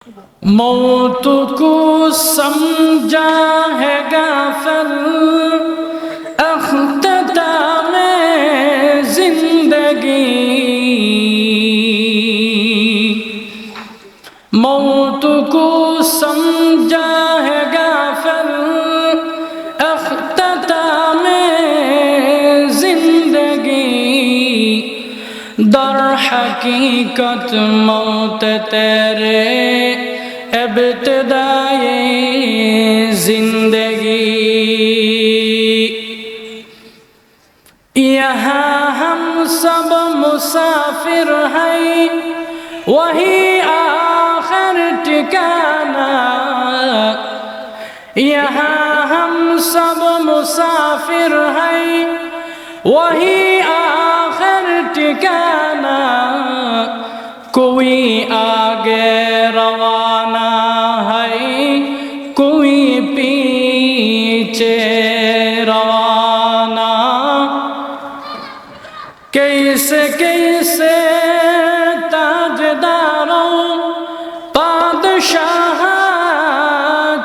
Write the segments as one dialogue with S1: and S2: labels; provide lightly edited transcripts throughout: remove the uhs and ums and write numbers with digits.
S1: मौत को समझा है गाफिल अख्ताम जिंदगी, मौत को समझा है गाफिल अख्ताम जिंदगी, दर हकीकत मौत तेरे इब्तिदाए जिंदगी। यहाँ हम सब मुसाफिर हैं, वही आखिर ठिकाना। यहाँ हम सब मुसाफिर हैं, वही आखिर ठिकाना। कोई आगे रवाना है, कोई पीछे रवाना। कैसे कैसे ताजदारों पादशाह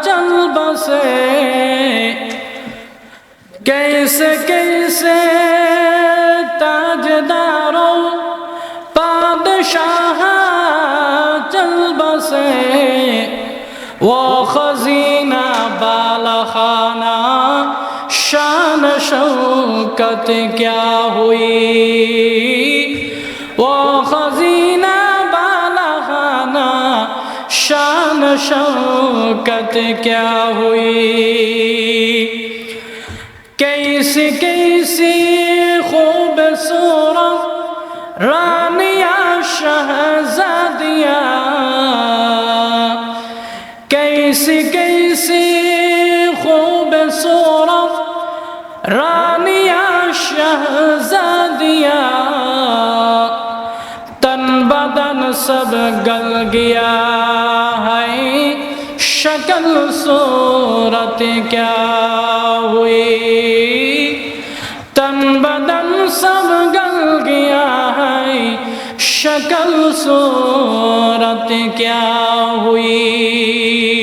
S1: चल बसे, कैसे कैसे ताजदारों पादशाह चल बसे। वो खजीना बाला खाना शान शौकत क्या हुई, वो खजीना बाला खाना शान शौकत क्या हुई। कैसी कैसी खूबसूरत रानिया शहजादिया, कैसी कैसी खूबसूरत रानिया शहजादिया। तन बदन सब गल गया है, शक्ल सूरत क्या हुई। तन बदन सब गल गया है, शक्ल सूरत क्या हुई।